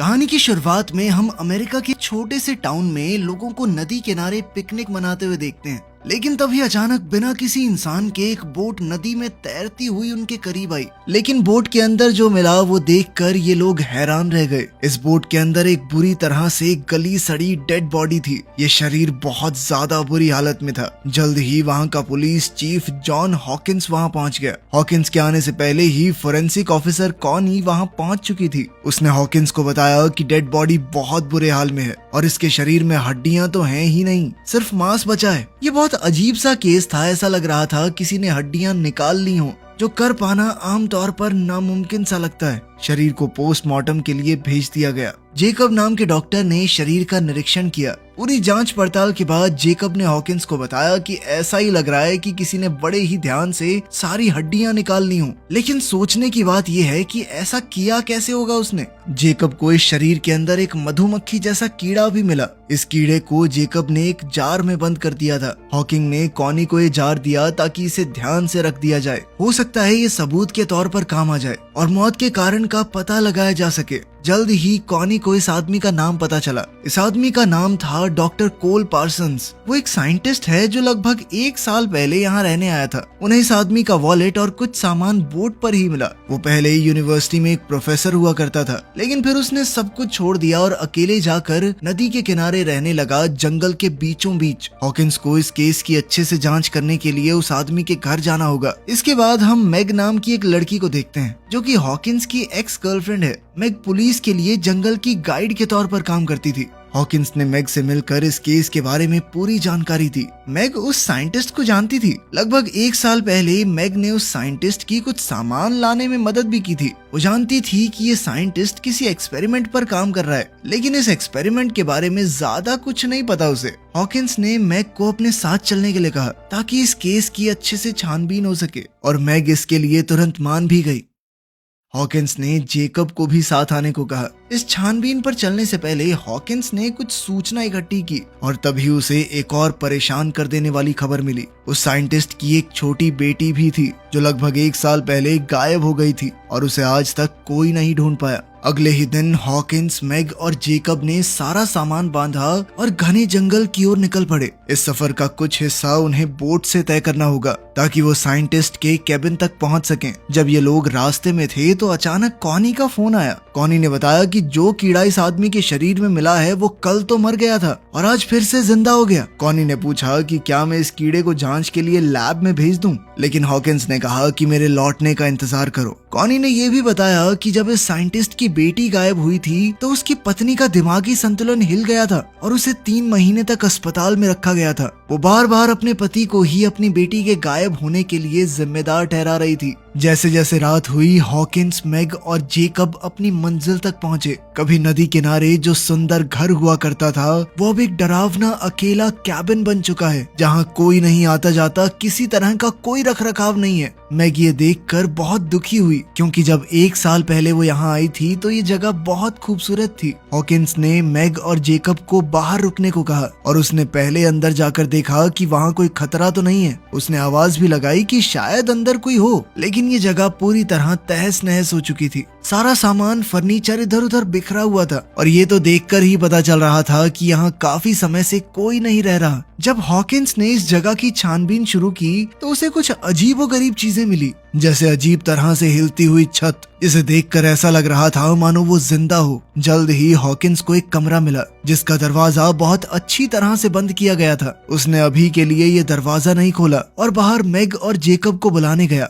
कहानी की शुरुआत में हम अमेरिका के छोटे से टाउन में लोगों को नदी किनारे पिकनिक मनाते हुए देखते हैं। लेकिन तभी अचानक बिना किसी इंसान के एक बोट नदी में तैरती हुई उनके करीब आई। लेकिन बोट के अंदर जो मिला वो देखकर ये लोग हैरान रह गए। इस बोट के अंदर एक बुरी तरह से गली सड़ी डेड बॉडी थी। ये शरीर बहुत ज्यादा बुरी हालत में था। जल्द ही वहाँ का पुलिस चीफ जॉन हॉकिंस वहाँ पहुँच गया। हॉकिंस के आने से पहले ही फोरेंसिक ऑफिसर कॉनी वहाँ पहुँच चुकी थी। उसने हॉकिंस को बताया कि डेड बॉडी बहुत बुरे हाल में है और इसके शरीर में हड्डियां तो हैं ही नहीं, सिर्फ मांस बचा है। ये बहुत अजीब सा केस था। ऐसा लग रहा था किसी ने हड्डियां निकाल ली हों, जो कर पाना आमतौर पर नामुमकिन सा लगता है। शरीर को पोस्टमार्टम के लिए भेज दिया गया। जेकब नाम के डॉक्टर ने शरीर का निरीक्षण किया। पूरी जांच पड़ताल के बाद जेकब ने हॉकिंस को बताया कि ऐसा ही लग रहा है कि किसी ने बड़े ही ध्यान से सारी हड्डियां निकाल ली हों। लेकिन सोचने की बात यह है कि ऐसा किया कैसे होगा उसने। जेकब को इस शरीर के अंदर एक मधुमक्खी जैसा कीड़ा भी मिला। इस कीड़े को जेकब ने एक जार में बंद कर दिया था। हॉकिंग ने कॉनी को ये जार दिया ताकि इसे ध्यान से रख दिया जाए। हो सकता है ये सबूत के तौर पर काम आ जाए और मौत के कारण का पता लगाया जा सके। जल्द ही कॉनी को इस आदमी का नाम पता चला। इस आदमी का नाम था डॉक्टर कोल पार्सन्स। वो एक साइंटिस्ट है जो लगभग 1 साल पहले यहाँ रहने आया था। उन्हें इस आदमी का वॉलेट और कुछ सामान बोट पर ही मिला। वो पहले ही यूनिवर्सिटी में एक प्रोफेसर हुआ करता था, लेकिन फिर उसने सब कुछ छोड़ दिया और अकेले जाकर नदी के किनारे रहने लगा, जंगल के बीचों बीच। हॉकिंस को इस केस की अच्छे से जांच करने के लिए उस आदमी के घर जाना होगा। इसके बाद हम मैग नाम की एक लड़की को देखते हैं जो कि हॉकिंस की एक्स गर्लफ्रेंड है। मैग पुलिस के लिए जंगल की गाइड के तौर पर काम करती थी। हॉकिंस ने मैग से मिलकर इस केस के बारे में पूरी जानकारी दी। मैग उस साइंटिस्ट को जानती थी। लगभग 1 साल पहले मैग ने उस साइंटिस्ट की कुछ सामान लाने में मदद भी की थी। वो जानती थी कि ये साइंटिस्ट किसी एक्सपेरिमेंट पर काम कर रहा है, लेकिन इस एक्सपेरिमेंट के बारे में ज्यादा कुछ नहीं पता उसे। हॉकिंस ने मैग को अपने साथ चलने के लिए कहा ताकि इस केस की अच्छे से छानबीन हो सके और मैग इसके लिए तुरंत मान भी गई। हॉकिंस ने जेकब को भी साथ आने को कहा। इस छानबीन पर चलने से पहले हॉकिंस ने कुछ सूचना इकट्ठी की और तभी उसे एक और परेशान कर देने वाली खबर मिली। उस साइंटिस्ट की एक छोटी बेटी भी थी जो लगभग 1 साल पहले गायब हो गई थी और उसे आज तक कोई नहीं ढूंढ पाया। अगले ही दिन हॉकिंस, मैग और जेकब ने सारा सामान बांधा और घने जंगल की ओर निकल पड़े। इस सफर का कुछ हिस्सा उन्हें बोट से तय करना होगा ताकि वो साइंटिस्ट के केबिन तक पहुंच सकें। जब ये लोग रास्ते में थे तो अचानक कॉनी का फोन आया। कॉनी ने बताया कि जो कीड़ा इस आदमी के शरीर में मिला है वो कल तो मर गया था और आज फिर से जिंदा हो गया। कॉनी ने पूछा कि क्या मैं इस कीड़े को जांच के लिए लैब में भेज दूं, लेकिन हॉकिंस ने कहा कि मेरे लौटने का इंतजार करो। कॉनी ने यह भी बताया कि जब इस साइंटिस्ट की बेटी गायब हुई थी तो उसकी पत्नी का दिमागी संतुलन हिल गया था और उसे 3 महीने तक अस्पताल में रखा गया था। वो बार बार अपने पति को ही अपनी बेटी के गायब होने के लिए जिम्मेदार ठहरा रही थी। जैसे जैसे रात हुई हॉकिंस, मैग और जेकब अपनी मंजिल तक पहुंचे। कभी नदी किनारे जो सुंदर घर हुआ करता था वो अब एक डरावना अकेला कैबिन बन चुका है जहां कोई नहीं आता जाता, किसी तरह का कोई रखरखाव नहीं है। मैग ये देखकर बहुत दुखी हुई क्योंकि जब 1 साल पहले वो यहाँ आई थी तो ये जगह बहुत खूबसूरत थी। हॉकिंस ने मैग और जेकब को बाहर रुकने को कहा और उसने पहले अंदर जाकर देखा कि वहाँ कोई खतरा तो नहीं है। उसने आवाज भी लगाई कि शायद अंदर कोई हो, लेकिन ये जगह पूरी तरह तहस नहस हो चुकी थी। सारा सामान, फर्नीचर इधर उधर बिखरा हुआ था और ये तो देखकर ही पता चल रहा था कि यहाँ काफी समय से कोई नहीं रह रहा। जब हॉकिंस ने इस जगह की छानबीन शुरू की तो उसे कुछ अजीबोगरीब चीजें मिली, जैसे अजीब तरह से हिलती हुई छत। इसे देखकर ऐसा लग रहा था मानो वो जिंदा हो। जल्द ही हॉकिंस को एक कमरा मिला जिसका दरवाजा बहुत अच्छी तरह से बंद किया गया था। उसने अभी के लिए ये दरवाजा नहीं खोला और बाहर मैग और जेकब को बुलाने गया।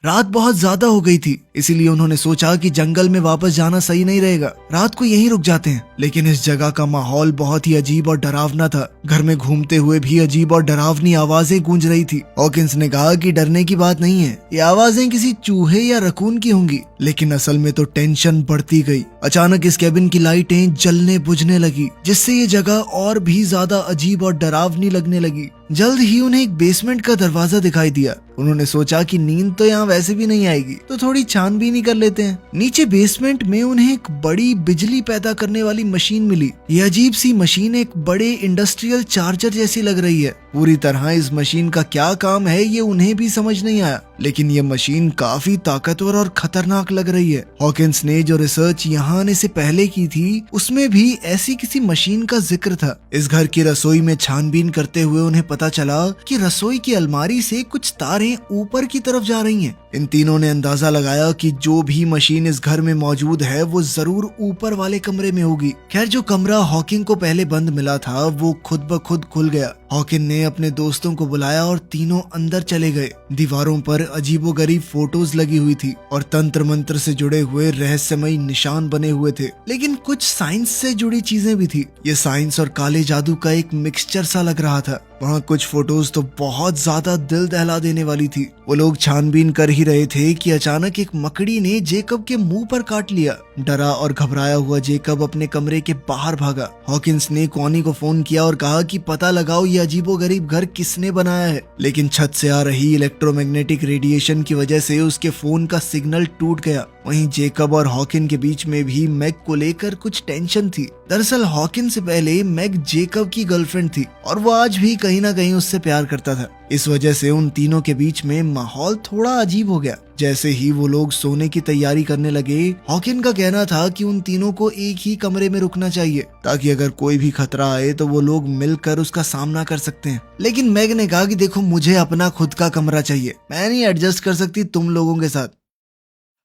रात बहुत ज्यादा हो गई थी, इसीलिए उन्होंने सोचा कि जंगल में वापस जाना सही नहीं रहेगा, रात को यहीं रुक जाते हैं। लेकिन इस जगह का माहौल बहुत ही अजीब और डरावना था। घर में घूमते हुए भी अजीब और डरावनी आवाजें गूंज रही थी। हॉकिंस ने कहा कि डरने की बात नहीं है, ये आवाजें किसी चूहे या रकून की होंगी। लेकिन असल में तो टेंशन बढ़ती गई। अचानक इस केबिन की लाइटें जलने बुझने लगी, जिससे ये जगह और भी ज्यादा अजीब और डरावनी लगने लगी। जल्द ही उन्हें एक बेसमेंट का दरवाजा दिखाई दिया। उन्होंने सोचा कि नींद तो यहाँ वैसे भी नहीं आएगी, तो थोड़ी छानबीन ही कर लेते हैं। नीचे बेसमेंट में उन्हें एक बड़ी बिजली पैदा करने वाली मशीन मिली। ये अजीब सी मशीन एक बड़े इंडस्ट्रियल चार्जर जैसी लग रही है। पूरी तरह इस मशीन का क्या काम है ये उन्हें भी समझ नहीं आया, लेकिन ये मशीन काफी ताकतवर और खतरनाक लग रही है। हॉकिंस ने जो रिसर्च यहाँ आने से पहले की थी उसमें भी ऐसी किसी मशीन का जिक्र था। इस घर की रसोई में छानबीन करते हुए उन्हें पता चला कि रसोई की अलमारी से कुछ तारें ऊपर की तरफ जा रही हैं। इन तीनों ने अंदाजा लगाया कि जो भी मशीन इस घर में मौजूद है वो जरूर ऊपर वाले कमरे में होगी। खैर जो कमरा हॉकिंग को पहले बंद मिला था वो खुद ब खुद खुल गया। हॉकिन ने अपने दोस्तों को बुलाया और तीनों अंदर चले गए। दीवारों पर अजीबोगरीब फोटोज लगी हुई थी और तंत्र मंत्र से जुड़े हुए रहस्यमयी निशान बने हुए थे, लेकिन कुछ साइंस से जुड़ी चीजें भी थी। ये साइंस और काले जादू का एक मिक्सचर सा लग रहा था। वहाँ कुछ फोटोज तो बहुत ज्यादा दिल दहला देने वाली थी। वो लोग छानबीन कर ही रहे थे कि अचानक एक मकड़ी ने जेकब के मुंह पर काट लिया। डरा और घबराया हुआ जेकब अपने कमरे के बाहर भागा। हॉकिंस ने कॉनी को फोन किया और कहा कि पता लगाओ ये अजीबोगरीब घर किसने बनाया है, लेकिन छत से आ रही इलेक्ट्रोमैग्नेटिक रेडिएशन की वजह से उसके फोन का सिग्नल टूट गया। वहीं जेकब और हॉकिन के बीच में भी मैग को लेकर कुछ टेंशन थी। दरअसल हॉकिन से पहले मैग जेकब की गर्लफ्रेंड थी और वो आज भी कहीं ना कहीं उससे प्यार करता था। इस वजह से उन तीनों के बीच में माहौल थोड़ा अजीब हो गया। जैसे ही वो लोग सोने की तैयारी करने लगे, हॉकिन का कहना था कि उन तीनों को एक ही कमरे में रुकना चाहिए ताकि अगर कोई भी खतरा आए तो वो लोग मिलकर उसका सामना कर सकते हैं। लेकिन मैग ने कहा कि देखो मुझे अपना खुद का कमरा चाहिए, मैं नहीं एडजस्ट कर सकती तुम लोगों के साथ।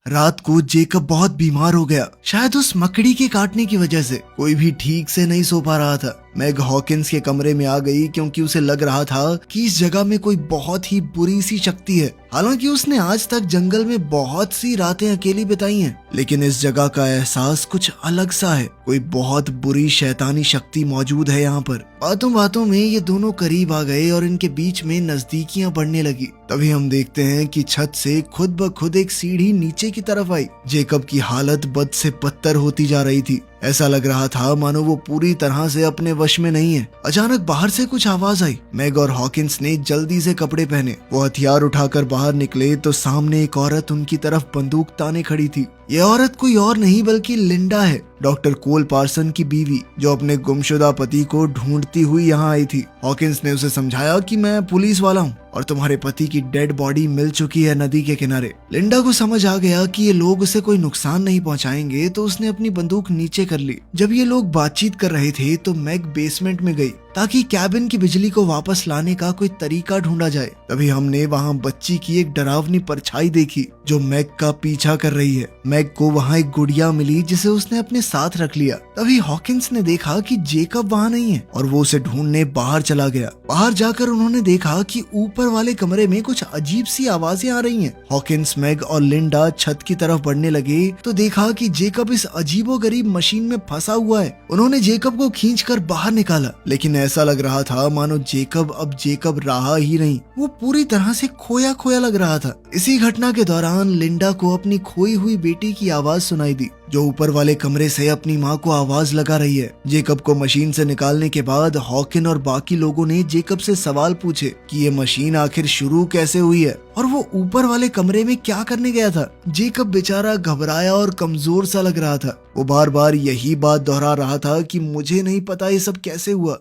रात को जेकब बहुत बीमार हो गया, शायद उस मकड़ी के काटने की वजह से। कोई भी ठीक से नहीं सो पा रहा था। मैग हॉकिंस के कमरे में आ गई क्योंकि उसे लग रहा था कि इस जगह में कोई बहुत ही बुरी सी शक्ति है। हालांकि उसने आज तक जंगल में बहुत सी रातें अकेली बिताई हैं, लेकिन इस जगह का एहसास कुछ अलग सा है। कोई बहुत बुरी शैतानी शक्ति मौजूद है यहाँ पर। बातों बातों में ये दोनों करीब आ गए और इनके बीच में नजदीकियां बढ़ने लगी। तभी हम देखते हैं कि छत से खुद ब खुद एक सीढ़ी नीचे की तरफ आई। जेकब की हालत बद से बदतर होती जा रही थी। ऐसा लग रहा था मानो वो पूरी तरह से अपने वश में नहीं है। अचानक बाहर से कुछ आवाज आई। मैग और हॉकिंस ने जल्दी से कपड़े पहने। वो हथियार उठाकर बाहर निकले तो सामने एक औरत उनकी तरफ बंदूक ताने खड़ी थी। ये औरत कोई और नहीं बल्कि लिंडा है, डॉक्टर कोल पार्सन की बीवी, जो अपने गुमशुदा पति को ढूंढती हुई यहाँ आई थी। हॉकिंस ने उसे समझाया कि मैं पुलिस वाला हूँ और तुम्हारे पति की डेड बॉडी मिल चुकी है नदी के किनारे। लिंडा को समझ आ गया कि ये लोग उसे कोई नुकसान नहीं पहुंचाएंगे तो उसने अपनी बंदूक नीचे कर ली। जब ये लोग बातचीत कर रहे थे तो मैग बेसमेंट में गई ताकि कैबिन की बिजली को वापस लाने का कोई तरीका ढूंढा जाए। तभी हमने वहाँ बच्ची की एक डरावनी परछाई देखी जो मैग का पीछा कर रही है। मैग को वहाँ एक गुड़िया मिली जिसे उसने अपने साथ रख लिया। तभी हॉकिंस ने देखा कि जेकब वहाँ नहीं है और वो उसे ढूंढने बाहर चला गया। बाहर जाकर उन्होंने देखा कि ऊपर वाले कमरे में कुछ अजीब सी आवाजें आ रही हैं। हॉकिंस, मैग और लिंडा छत की तरफ बढ़ने लगे तो देखा कि जेकब इस अजीबोगरीब मशीन में फंसा हुआ है। उन्होंने जेकब को खींचकर बाहर निकाला, लेकिन ऐसा लग रहा था मानो जेकब अब जेकब रहा ही नहीं। वो पूरी तरह से खोया खोया लग रहा था। इसी घटना के दौरान लिंडा को अपनी खोई हुई बेटी की आवाज सुनाई दी जो ऊपर वाले कमरे से अपनी माँ को आवाज लगा रही है। जेकब को मशीन से निकालने के बाद हॉकिन और बाकी लोगों ने जेकब से सवाल पूछे कि ये मशीन आखिर शुरू कैसे हुई है और वो ऊपर वाले कमरे में क्या करने गया था। जेकब बेचारा घबराया और कमजोर सा लग रहा था। वो बार बार यही बात दोहरा रहा था कि मुझे नहीं पता ये सब कैसे हुआ।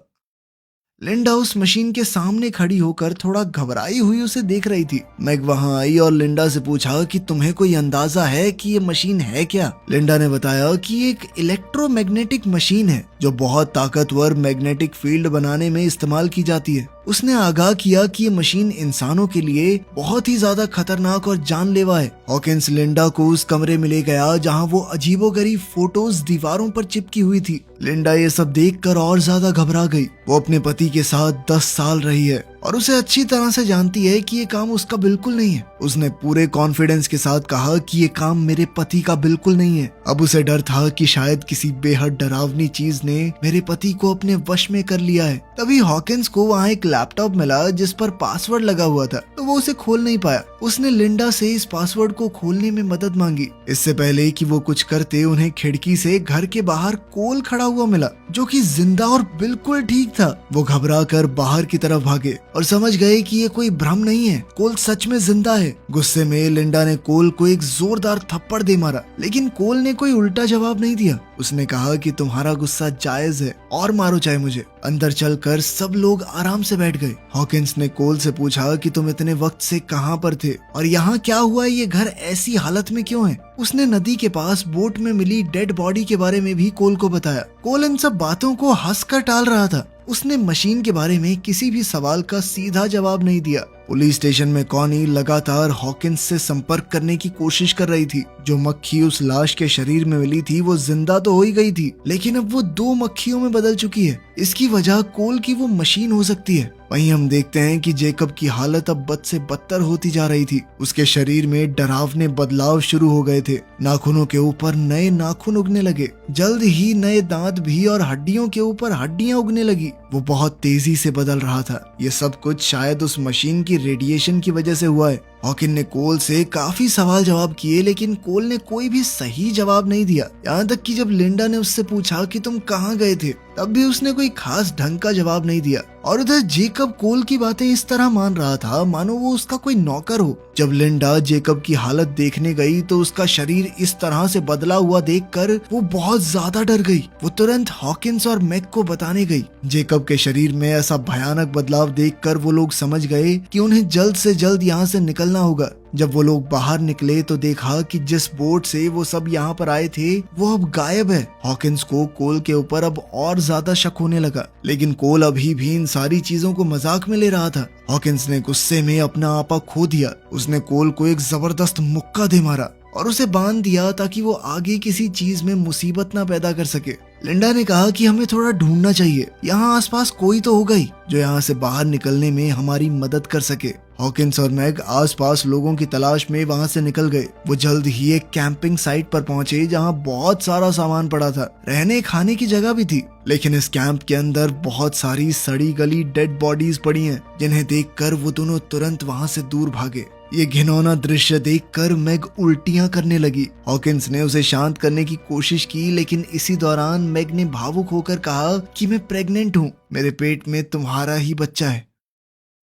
लिंडा उस मशीन के सामने खड़ी होकर थोड़ा घबराई हुई उसे देख रही थी। मैग वहां आई और लिंडा से पूछा कि तुम्हें कोई अंदाजा है कि ये मशीन है क्या। लिंडा ने बताया कि ये एक इलेक्ट्रोमैग्नेटिक मशीन है जो बहुत ताकतवर मैग्नेटिक फील्ड बनाने में इस्तेमाल की जाती है। उसने आगाह किया कि ये मशीन इंसानों के लिए बहुत ही ज्यादा खतरनाक और जानलेवा है। हॉकिंस लिंडा को उस कमरे में ले गया जहां वो अजीबोगरीब फोटोज दीवारों पर चिपकी हुई थी। लिंडा ये सब देखकर और ज्यादा घबरा गई। वो अपने पति के साथ 10 साल रही है और उसे अच्छी तरह से जानती है कि ये काम उसका बिल्कुल नहीं है। उसने पूरे कॉन्फिडेंस के साथ कहा कि ये काम मेरे पति का बिल्कुल नहीं है। अब उसे डर था कि शायद किसी बेहद डरावनी चीज ने मेरे पति को अपने वश में कर लिया है। तभी हॉकिंस को वहाँ एक लैपटॉप मिला जिस पर पासवर्ड लगा हुआ था, तो वो उसे खोल नहीं पाया। उसने लिंडा से इस पासवर्ड को खोलने में मदद मांगी। इससे पहले कि वो कुछ करते, उन्हें खिड़की से घर के बाहर कोल खड़ा हुआ मिला जो कि जिंदा और बिल्कुल ठीक था। वो घबरा कर बाहर की तरफ भागे और समझ गए कि ये कोई भ्रम नहीं है, कोल सच में जिंदा है। गुस्से में लिंडा ने कोल को एक जोरदार थप्पड़ दे मारा, लेकिन कोल ने कोई उल्टा जवाब नहीं दिया। उसने कहा कि तुम्हारा गुस्सा जायज है और मारो चाहे मुझे। अंदर चलकर सब लोग आराम से बैठ गए। हॉकिंस ने कोल से पूछा कि तुम इतने वक्त से कहाँ पर थे और यहाँ क्या हुआ, ये घर ऐसी हालत में क्यों है। उसने नदी के पास बोट में मिली डेड बॉडी के बारे में भी कोल को बताया। कोल इन सब बातों को हंसकर टाल रहा था। उसने मशीन के बारे में किसी भी सवाल का सीधा जवाब नहीं दिया। पुलिस स्टेशन में कॉनी लगातार हॉकिंस से संपर्क करने की कोशिश कर रही थी। जो मक्खी उस लाश के शरीर में मिली थी वो जिंदा तो हो ही गई थी, लेकिन अब वो 2 मक्खियों में बदल चुकी है। इसकी वजह कोल की वो मशीन हो सकती है। वहीं हम देखते हैं कि जेकब की हालत अब बद से बदतर होती जा रही थी। उसके शरीर में डरावने बदलाव शुरू हो गए थे। नाखूनों के ऊपर नए नाखून उगने लगे, जल्द ही नए दांत भी, और हड्डियों के ऊपर हड्डियां उगने लगी। वो बहुत तेजी से बदल रहा था। ये सब कुछ शायद उस मशीन की रेडिएशन की वजह से हुआ है। हॉकिन ने कोल से काफी सवाल जवाब किए, लेकिन कोल ने कोई भी सही जवाब नहीं दिया। यहाँ तक कि जब लिंडा ने उससे पूछा कि तुम कहाँ गए थे, तब भी उसने कोई खास ढंग का जवाब नहीं दिया। और उधर जेकब कोल की बातें इस तरह मान रहा था मानो वो उसका कोई नौकर हो। जब लिंडा जेकब की हालत देखने गई तो उसका शरीर इस तरह से बदला हुआ देखकर वो बहुत ज्यादा डर गई। वो तुरंत हॉकिंस और मैग को बताने गई। जेकब के शरीर में ऐसा भयानक बदलाव देखकर वो लोग समझ गए कि उन्हें जल्द से जल्द यहाँ से निकलना होगा। जब वो लोग बाहर निकले तो देखा कि जिस बोट से वो सब यहाँ पर आए थे वो अब गायब है। हॉकिंस को कोल के ऊपर अब और ज्यादा शक होने लगा, लेकिन कोल अभी भी इन सारी चीजों को मजाक में ले रहा था। हॉकिंस ने गुस्से में अपना आपा खो दिया। उसने कोल को एक जबरदस्त मुक्का दे मारा और उसे बांध दिया ताकि वो आगे किसी चीज में मुसीबत ना पैदा कर सके। लिंडा ने कहा कि हमें थोड़ा ढूंढना चाहिए, यहाँ आसपास कोई तो होगा ही जो यहाँ से बाहर निकलने में हमारी मदद कर सके। हॉकिंस और मैग आसपास लोगों की तलाश में वहाँ से निकल गए। वो जल्द ही एक कैंपिंग साइट पर पहुंचे जहाँ बहुत सारा सामान पड़ा था। रहने खाने की जगह भी थी, लेकिन इस कैंप के अंदर बहुत सारी सड़ी गली डेड बॉडीज पड़ी हैं, जिन्हें देखकर वो दोनों तुरंत वहाँ से दूर भागे। ये घिनौना दृश्य देखकर मैग उल्टियां करने लगी। हॉकिंस ने उसे शांत करने की कोशिश की, लेकिन इसी दौरान मैग ने भावुक होकर कहा कि मैं प्रेग्नेंट हूँ, मेरे पेट में तुम्हारा ही बच्चा है।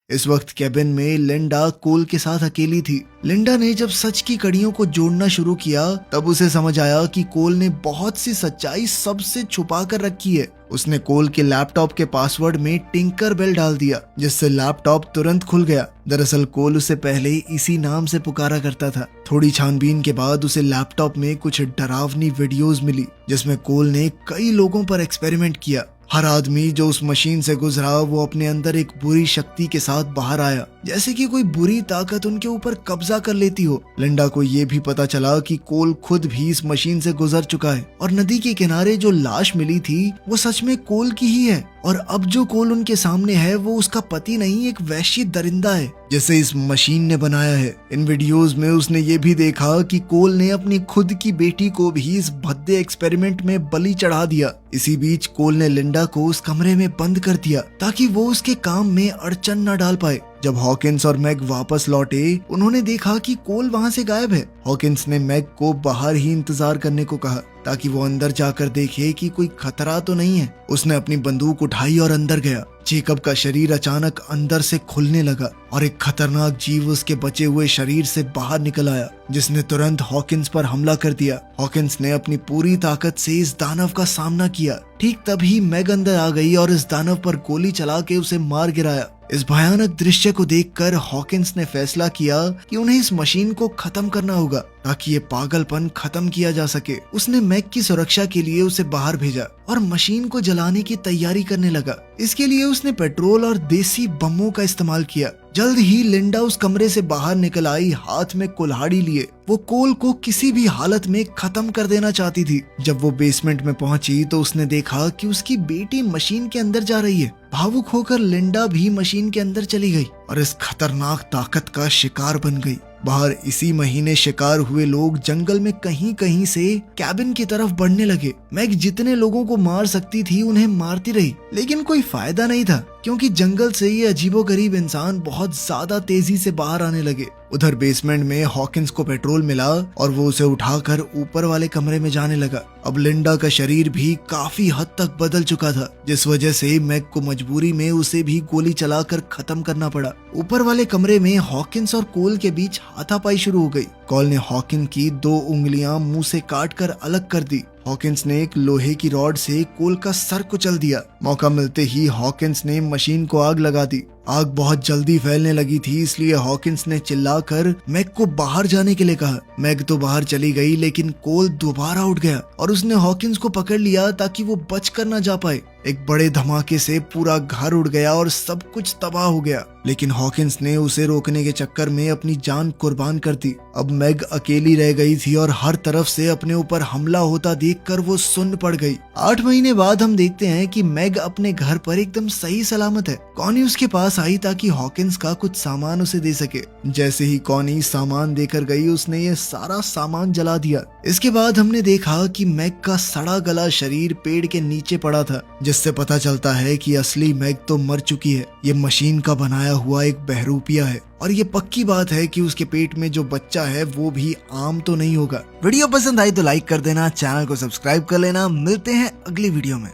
इस वक्त कैबिन में लिंडा कोल के साथ अकेली थी। लिंडा ने जब सच की कड़ियों को जोड़ना शुरू किया तब उसे समझ आया कि कोल ने बहुत सी सच्चाई सबसे छुपा कर रखी है। उसने कोल के लैपटॉप के पासवर्ड में टिंकर बेल डाल दिया, जिससे लैपटॉप तुरंत खुल गया। दरअसल कोल उसे पहले इसी नाम से पुकारा करता था। थोड़ी छानबीन के बाद उसे लैपटॉप में कुछ डरावनी वीडियोस मिली, जिसमें कोल ने कई लोगों पर एक्सपेरिमेंट किया। हर आदमी जो उस मशीन से गुजरा वो अपने अंदर एक बुरी शक्ति के साथ बाहर आया, जैसे कि कोई बुरी ताकत उनके ऊपर कब्जा कर लेती हो। लिंडा को ये भी पता चला कि कोल खुद भी इस मशीन से गुजर चुका है और नदी के किनारे जो लाश मिली थी वो सच में कोल की ही है। और अब जो कोल उनके सामने है वो उसका पति नहीं, एक वैश्य दरिंदा है जिसे इस मशीन ने बनाया है। इन वीडियोस में उसने ये भी देखा कि कोल ने अपनी खुद की बेटी को भी इस भद्दे एक्सपेरिमेंट में बलि चढ़ा दिया। इसी बीच कोल ने लिंडा को उस कमरे में बंद कर दिया ताकि वो उसके काम में अड़चन न डाल पाए। जब हॉकिंस और मैग वापस लौटे उन्होंने देखा कि कोल वहाँ से गायब है। हॉकिंस ने मैग को बाहर ही इंतजार करने को कहा ताकि वो अंदर जाकर देखे कि कोई खतरा तो नहीं है। उसने अपनी बंदूक उठाई और अंदर गया। जेकब का शरीर अचानक अंदर से खुलने लगा और एक खतरनाक जीव उसके बचे हुए शरीर से बाहर निकल आया, जिसने तुरंत हॉकिंस पर हमला कर दिया। हॉकिंस ने अपनी पूरी ताकत से इस दानव का सामना किया। ठीक तभी मैग अंदर आ गई और इस दानव पर गोली चला के उसे मार गिराया। इस भयानक दृश्य को देखकर हॉकिंस ने फैसला किया कि उन्हें इस मशीन को खत्म करना होगा ताकि ये पागलपन खत्म किया जा सके। उसने मैग की सुरक्षा के लिए उसे बाहर भेजा और मशीन को जलाने की तैयारी करने लगा। इसके लिए उसने पेट्रोल और देसी बमों का इस्तेमाल किया। जल्द ही लिंडा उस कमरे से बाहर निकल आई, हाथ में कुल्हाड़ी लिए। वो कोल को किसी भी हालत में खत्म कर देना चाहती थी। जब वो बेसमेंट में पहुंची तो उसने देखा कि उसकी बेटी मशीन के अंदर जा रही है। भावुक होकर लिंडा भी मशीन के अंदर चली गई और इस खतरनाक ताकत का शिकार बन गई। बाहर इसी महीने शिकार हुए लोग जंगल में कहीं कहीं से कैबिन की तरफ बढ़ने लगे। मैग जितने लोगों को मार सकती थी उन्हें मारती रही, लेकिन कोई फायदा नहीं था क्योंकि जंगल से ये अजीबोगरीब इंसान बहुत ज्यादा तेजी से बाहर आने लगे। उधर बेसमेंट में हॉकिंस को पेट्रोल मिला और वो उसे उठाकर ऊपर वाले कमरे में जाने लगा। अब लिंडा का शरीर भी काफी हद तक बदल चुका था, जिस वजह से मैग को मजबूरी में उसे भी गोली चलाकर खत्म करना पड़ा। ऊपर वाले कमरे में हॉकिंस और कोल के बीच हाथापाई शुरू हो गई। कोल ने हॉकिंस की 2 उंगलियां मुंह से काटकर अलग कर दी। हॉकिंस ने एक लोहे की रॉड से कोल का सर कुचल दिया। मौका मिलते ही हॉकिंस ने मशीन को आग लगा दी। आग बहुत जल्दी फैलने लगी थी, इसलिए हॉकिंस ने चिल्लाकर मैग को बाहर जाने के लिए कहा। मैग तो बाहर चली गई, लेकिन कोल दोबारा उठ गया और उसने हॉकिंस को पकड़ लिया ताकि वो बचकर न जा पाए। एक बड़े धमाके से पूरा घर उड़ गया और सब कुछ तबाह हो गया, लेकिन हॉकिंस ने उसे रोकने के चक्कर में अपनी जान कुर्बान कर दी। अब मैग अकेली रह गई थी और हर तरफ से अपने ऊपर हमला होता देखकर वो सुन्न पड़ गई। 8 महीने बाद हम देखते हैं कि मैग अपने घर पर एकदम सही सलामत है। कॉनी उसके पास आई ताकि हॉकिंस का कुछ सामान उसे दे सके। जैसे ही कॉनी सामान देकर गई, उसने ये सारा सामान जला दिया। इसके बाद हमने देखा कि मैग का सड़ा गला शरीर पेड़ के नीचे पड़ा था, जिससे पता चलता है कि असली मैग तो मर चुकी है। ये मशीन का बनाया हुआ एक बहरूपिया है और ये पक्की बात है कि उसके पेट में जो बच्चा है वो भी आम तो नहीं होगा। वीडियो पसंद आई तो लाइक कर देना, चैनल को सब्सक्राइब कर लेना। मिलते हैं अगली वीडियो में।